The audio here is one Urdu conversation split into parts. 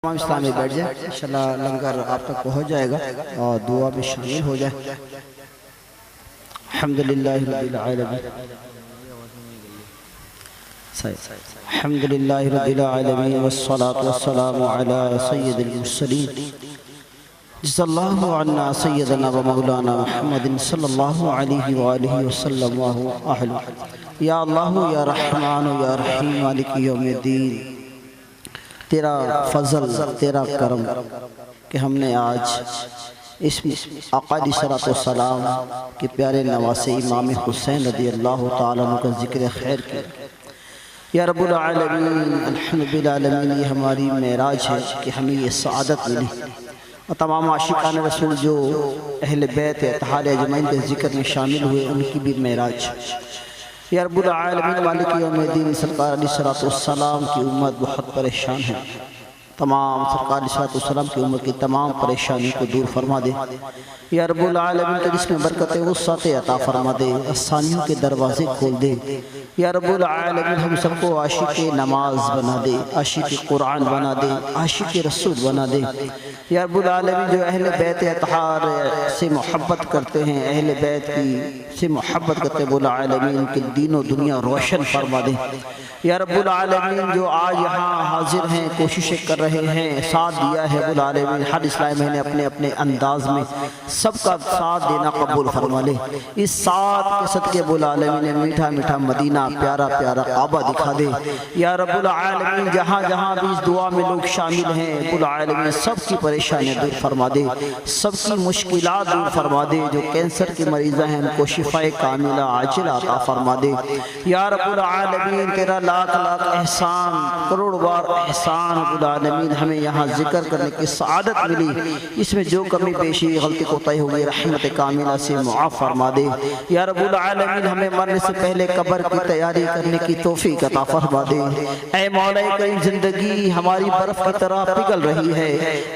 تمام اسلامی بیٹھ جائیں انشاءاللہ لنگر آپ تک پہنچ جائے گا اور دعا میں شامل ہو جائے. الحمدللہ رب العالمین الحمدللہ رب العالمین والصلاة والسلام علی سید المرسلین جزا اللہ عنا سیدنا و مولانا محمد صلی اللہ علیہ وآلہ وسلم وہو اہل. یا اللہ یا رحمان یا رحیم مالک یوم الدین، تیرا فضل تیرا کرم کہ ہم نے آج اس آقا علیہ الصلوۃ والسلام کے پیارے نواسے امام حسین رضی اللہ تعالیٰ عنہ کا ذکر خیر کیا. یا رب العالمین الحمد للہ، یہ ہماری معراج ہے کہ ہمیں یہ سعادت ملی، اور تمام عاشقان رسول جو اہل بیت اطہار اجمعین کے ذکر میں شامل ہوئے ان کی بھی معراج. یا رب العالمین مالک یوم الدین، سرکار علیہ الصلوۃ والسلام کی امت بہت پریشان ہے، تمام سرکار علیہ الصلوۃ والسلام کی امت کی تمام پریشانی کو دور فرما دے. یا رب العالمین کے جس میں برکت وسعت عطا فرما دے، آسانیوں کے دروازے کھول دے. یا رب العالمین ہم سب کو عاشق نماز بنا دے، عاشق قرآن بنا دے، عاشق رسول بنا دے. یا رب العالمین جو اہل بیت اطہار سے محبت کرتے ہیں، اہل بیت کی سے محبت کرتے ہیں، رب العالمین ان کے دین و دنیا روشن فرما دے. یا رب العالمین جو آج یہاں حاضر ہیں، کوششیں کر رہے ہیں، ساتھ دیا ہے رب العالمین، ہر اسلامی نے اپنے اپنے انداز میں سب کا ساتھ دینا قبول فرما لے. اس ساتھ کے صدقے رب العالمین نے میٹھا میٹھا مدینہ، پیارا پیارا کعبہ دکھا دے. یا رب العالمین جہاں جہاں بھی اس دعا میں لوگ شامل ہیں، رب العالمین سب کی پریشانیاں دور فرما دے، سب کی مشکلات دور فرما دے. جو کینسر کے مریض ہیں ان کو شفاء کاملہ عاجلہ عطا فرما دے. یا رب العالمین تیرا لاکھ لاکھ احسان، کروڑ بار احسان رب العالمین، ہمیں یہاں ذکر کرنے کی سعادت ملی. اس میں جو کمی بیشی غلطی کوتاہی ہوئی رحمت کاملہ سے معاف فرما دے. یا رب العالمین ہمیں مرنے سے پہلے قبر کی تیاری کرنے کی توفیق عطا فرما دے. اے مولا کریم، زندگی ہماری برف کی طرح پگھل رہی ہے،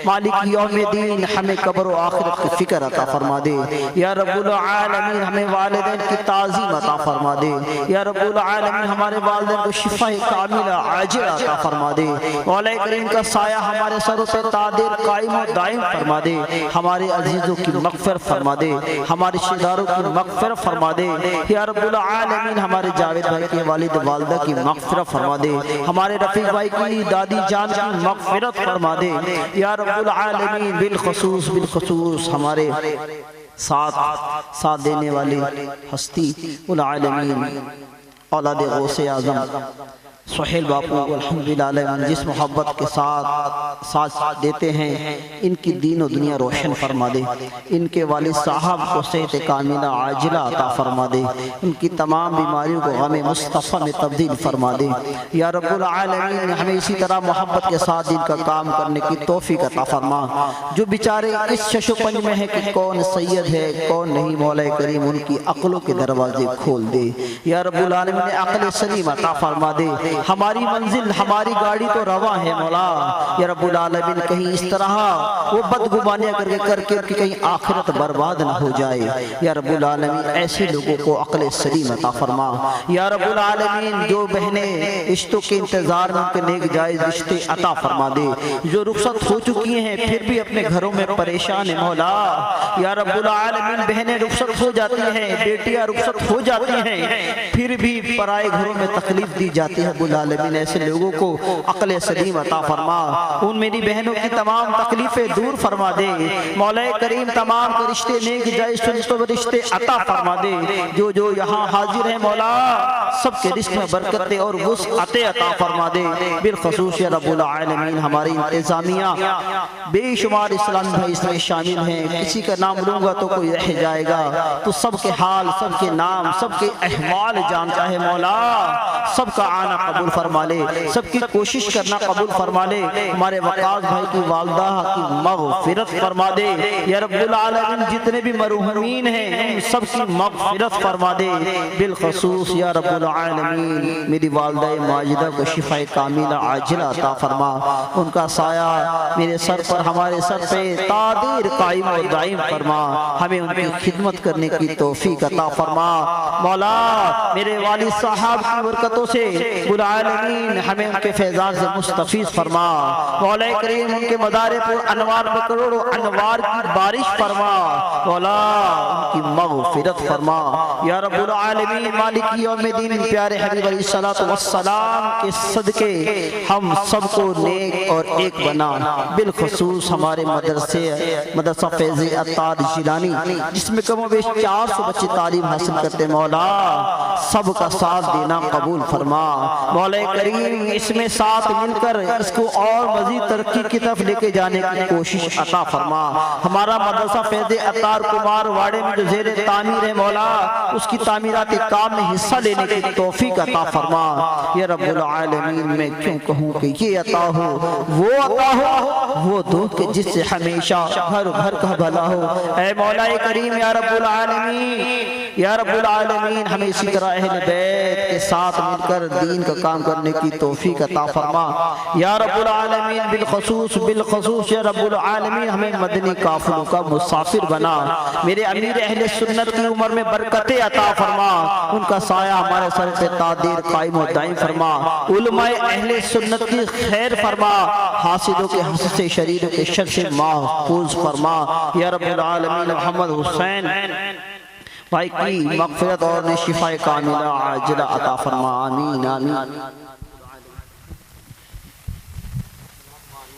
مالک یوم الدین ہمیں قبر و آخرت کی فکر عطا فرما دے. یا رب العالمین ہمیں والدین کی تعظیم عطا فرما دے. یا رب العالمین ہمارے والدین کو شفاء کاملہ عاجلہ عطا فرما دے. مولا کریم کا سایہ ہمارے سروں پہ تادیر قائم و دائم فرما دے. ہمارے عزیزوں کی مغفرت فرما دے، ہمارے رشتہ داروں کی مغفرت فرما دے. یا رب العالمین ہمارے جاوید بھائی کے والد والدہ کی مغفرت فرما دے، ہمارے رفیق بھائی کی دادی جان کی مغفرت فرما دے. یا رب العالمین بالخصوص ہمارے ساتھ دینے والی ہستی العالمین اولاد غوث اعظم سہیل باپو الحمدللہ، جس محبت کے ساتھ دیتے ہیں، ان کی دین و دنیا روشن فرما دے. ان کے والد صاحب کو صحت کاملہ عاجلہ عطا فرما دے، ان کی تمام بیماریوں کو غم مصطفیٰ میں تبدیل فرما دے. یا رب العالمین ہمیں اسی طرح محبت کے ساتھ دین کا کام کرنے کی توفیق عطا فرما. جو بیچارے اس شش و پنج میں ہیں کہ کون سید ہے کون نہیں، مولا کریم ان کی عقلوں کے دروازے کھول دے. یا رب العالمین عقل سلیم عطا فرما دے. ہماری منزل ہماری گاڑی تو رواں ہے مولا. یا رب العالمین کہیں اس طرح وہ بدگمانیاں کر کے کہیں آخرت برباد نہ ہو جائے. یا رب العالمین ایسے لوگوں کو عقل سلیم عطا فرما. یا رب العالمین جو بہنیں رشتوں کے انتظار میں ان کے نیک جائز رشتے عطا فرما دے. جو رخصت ہو چکی ہیں پھر بھی اپنے گھروں میں پریشان ہیں مولا. یا رب العالمین بہنیں رخصت ہو جاتی ہیں، بیٹیاں رخصت ہو جاتی ہیں، پھر بھی پرائے گھروں میں تکلیف دی جاتی ہے. رب العالمین ایسے لوگوں کو عقل سلیم عطا فرما، ان میری بہنوں کی تمام تکلیفیں دور فرما دے. مولا کریم تمام کے رشتے نیک جائز رشتے عطا فرما دے. جو یہاں حاضر ہیں مولا سب کے رزق میں برکتیں اور وسعت عطا فرما دے. بالخصوص یا رب العالمین ہماری انتظامیہ بے شمار اسلام بھائی اس میں شامل ہیں، کسی کا نام لوں گا تو کوئی رہ جائے گا، تو سب کے حال سب کے نام سب کے احوال جانتا ہے مولا. سب کا آنا قبول فرما لے، سب کی کوشش کرنا قبول فرما لے. ہمارے وقاص بھائی کی والدہ کی مغفرت فرما دے. یا رب العالمین جتنے بھی مرحومین ہیں سب کی مغفرت فرما دے. بالخصوص یا رب العالمین میری والدہ ماجدہ کو شفاء کاملہ عاجلہ عطا فرما. ان کا سایہ میرے سر پر ہمارے سر پہ تادیر قائم و دائم فرما. ہمیں ان کی خدمت کرنے کی توفیق عطا فرما مولا. میرے والد صاحب کی برکتوں سے العالمین ہمیں ان کے فیضان سے مستفیض فرما، مولا کریم ان کے مدار پر انوار میں کروڑوں انوار کی بارش فرما، مولا ان کی مغفرت فرما یا رب العالمین۔ مالک یوم الدین پیارے حبیب علیہ السلام کے صدقے ہم سب کو نیک اور ایک بنا، بالخصوص ہمارے مدرسہ فیض عطار جیلانی جس میں کم و بیش 400 بچے تعلیم حاصل کرتے، مولا سب کا ساتھ دینا قبول فرما، مولا کریم اس میں ساتھ مل کر اس کو اور مزید ترقی کی طرف لے کے جانے کی کوشش عطا فرما۔ ہمارا مدرسہ فیض عطار کمار واڑے میں جو زیر تعمیر ہے، مولا اس کی تعمیراتی کام میں حصہ لینے کی توفیق عطا فرما یا رب العالمین۔ میں کیوں کہوں کہ یہ عطا ہو وہ عطا ہو، وہ دو کہ جس سے ہمیشہ گھر گھر کا بھلا ہو، اے مولا کریم یا رب العالمین۔ یا رب العالمین ہمیں اسی طرح اہل بیت کے ساتھ مل کر دین کا کام کرنے کی توفیق عطا فرما یا رب العالمین۔ بالخصوص یا رب العالمین ہمیں مدنی قافلوں کا مسافر بنا، میرے امیر اہل سنت کی عمر میں برکتیں عطا فرما، ان کا سایہ ہمارے سر پہ تادیر قائم و دائم فرما، علماء اہل سنت کی خیر فرما، حاسدوں کے حسد سے شریروں کے شر سے محفوظ فرما یا رب العالمین۔ محمد حسین بھائی کی مغفرت اور شفاء کاملہ عاجلہ عطا فرما، آمین آمین۔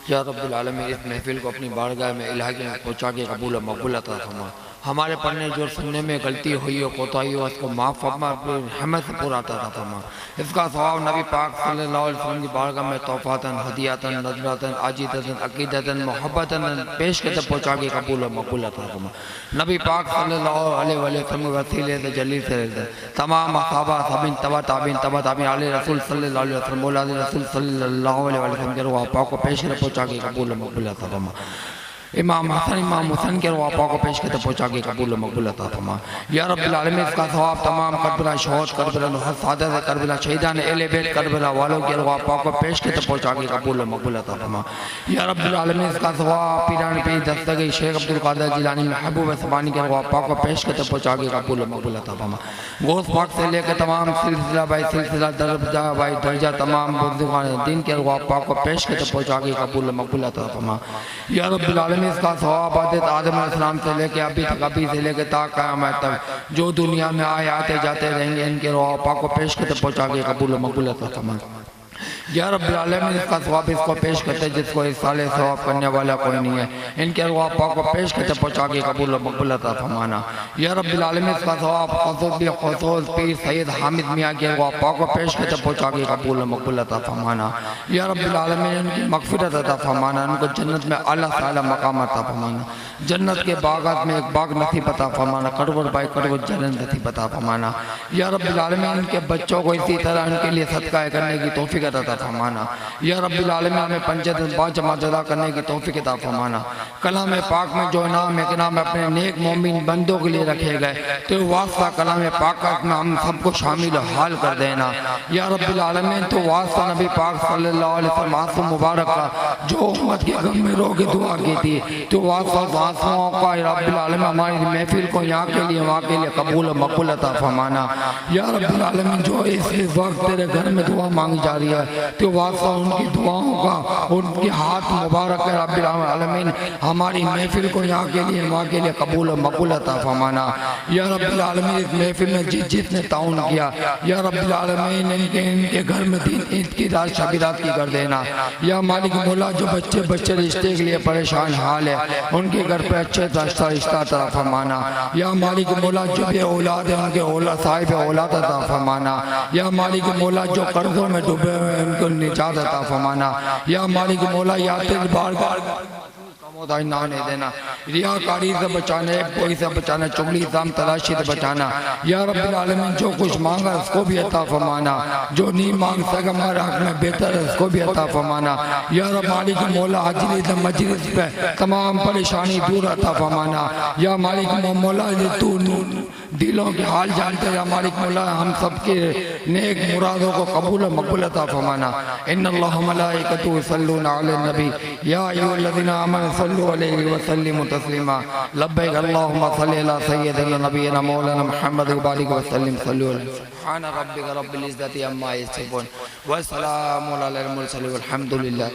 یا رب العالمین اس محفل کو اپنی بارگاہ میں الہی میں پہنچا کے قبول و مقبول عطا فرما، ہمارے پڑھنے جو سننے میں غلطی ہوئی ہو کوتاہی ہو اس کو معاف فرما، رحمت سے پورا عطا فرما۔ اس کا ثواب نبی پاک صلی اللہ علیہ وسلم کی بارگاہ میں تحفاتاً، ہدیاتاً، نظراتاً، عاجزتاً، عقیدتاً، محبتاً پیش کرتے پہنچا کے قبول و مقبول عطا فرما۔ نبی پاک صلی اللہ علیہ وسلم وسیلے سے جلیل سے تمام صحابہ تابعین تبع تابعین تبع تابعین علی رسول صلی اللہ علیہ وسلم اولاد رسول صلی اللہ علیہ وسلم کے روح پاک کو پیش کرتے پہنچا کے قبول و مقبول عطا فرما۔ امام حسن کے روح پاک کو پیش کرتے پہنچا کے قبول و مقبول عطا فرما یا رب العالمین۔ اس کا ثواب تمام کربلا شہود، کربلا نحس، سعادت کربلا، شہیدان اہل بیت کربلا والوں کے روح پاک کو پیش کرتے پہنچا کے قبول و مقبول عطا فرما یا رب العالمین۔ اس کا ثواب پیران پیر دستگیر شیخ عبدالقادر جیلانی محبوب سبحانی کے روح پاک کو پیش کرتے پہنچا کے قبول و مقبول عطا فرما۔ غوث پاک سے لے کے تمام سلسلہ بائی سلسلہ درجہ بائی درجہ تمام بزرگان دین کے روح پاک کو پیش کرتے پہنچا کے قبول و مقبول عطا فرما یا رب العالمین۔ اس کا ثواب حضرت آدم علیہ السلام سے لے کے ابھی تک ابھی سے لے کے تا قیامت تک جو دنیا میں آئے آتے جاتے رہیں گے ان کے روح پاک کو پیش کرتے پہنچا کے قبول و مقبول عطا فرما یا رب العالمین۔ اس کا ثواب اس کو پیش کرتے جس کو اس سال ثواب کرنے والا کوئی نہیں ہے، ان کے روح پاک کو پیش کرتے پہنچا کے قبول و مقبول عطا فرمانا یا رب العالمین۔ اس کا ثواب خصوص پیر سید حامد میاں کے روح پاک کو پیش کرتے پہنچا کے قبول و مقبول عطا فرمانا یا رب العالمین۔ ان کی مغفرت عطا فرمانا، ان کو جنت میں اعلیٰ سے اعلیٰ مقام عطا فرمانا، جنت کے باغات میں ایک باغ نصیب عطا فرمانا، کروڑ بائی کروڑ جنت نصیب عطا فرمانا یا رب العالمین۔ ان کے بچوں کو اسی طرح ان کے لیے صدقہ کرنے کی توفیق عطا فرمانا یا رب العالمین۔ ہمیں پانچ جماعت ادا کرنے کی توفیق عطا فرمانا۔ کلام پاک میں جو انعام اکرام اپنے نیک مومن بندوں کے لیے رکھے گئے تو واسطہ کلام پاک میں ہم سب کو شامل حال کر دینا یا رب العالمین۔ تو واسطہ نبی پاک صلی اللہ علیہ وسلم آنسو مبارک کا جو امت کے غم میں رو کے دعا کی تھی تو واسطہ آنسوؤں کا رب العالمین ہماری محفل کو یہاں کے لیے وہاں کے لیے قبول و مقبول عطا فرمانا یا رب العالمین۔ جو اس وقت تیرے گھر میں دعا مانگی جا رہی ہے تو واسطہ ان کی دعاؤں کا، ان کی ہاتھ مبارک ہے رب العالمین، ہماری محفل کو یہاں کے لیے وہاں کے لیے قبول و مقبول عطا فرمانا یا رب العالمین۔ اس محفل میں جس نے تعاون کیا یا رب العالمین ان کے گھر میں دین عید کی رات شب رات کی کر دینا یا مالک مولا۔ جو بچے رشتے کے لیے پریشان حال ہے ان کے گھر پہ اچھے رشتہ عطا فرمانا یا مالک مولا۔ جو بے اولاد ہے ان کے اولاد صاحب اولاد عطا فرمانا یا مالک مولا۔ جو قرضوں میں ڈوبے ہوئے ان کو نجات عطا فرمانا یا مالک مولا۔ یا تیری بارگاہ نہ ہونے دینا، ریاکاری سے بچانا، ایک کوئی سے بچانا، چغلی زام تلاشی سے بچانا یا رب العالمین۔ جو کچھ مانگا اس کو بھی عطا فرمانا، جو نہیں مانگ سکا ہمارے حق میں بہتر ہے اس کو بھی عطا فرمانا یا رب مالک مولا۔ حجریت مجلس پہ تمام پریشانی دور عطا فرمانا یا مالک مولا۔ تو دلوں کے حال جانتے ہیں مالک مولا، ہم سب کے نیک مرادوں کو قبول و مقبول عطا فرمانا۔ ان اللہ ملائکتہ یصلون علی النبی یا ایھا الذین آمنوا صلوا علیہ وسلموا تسلیما۔ لبیک اللہم صلی علی سیدنا نبینا مولانا محمد و بارک وسلم صلوا علیہ وسلم۔ سبحان ربک رب العزت عما یصفون وسلام علی المرسلین والحمد للہ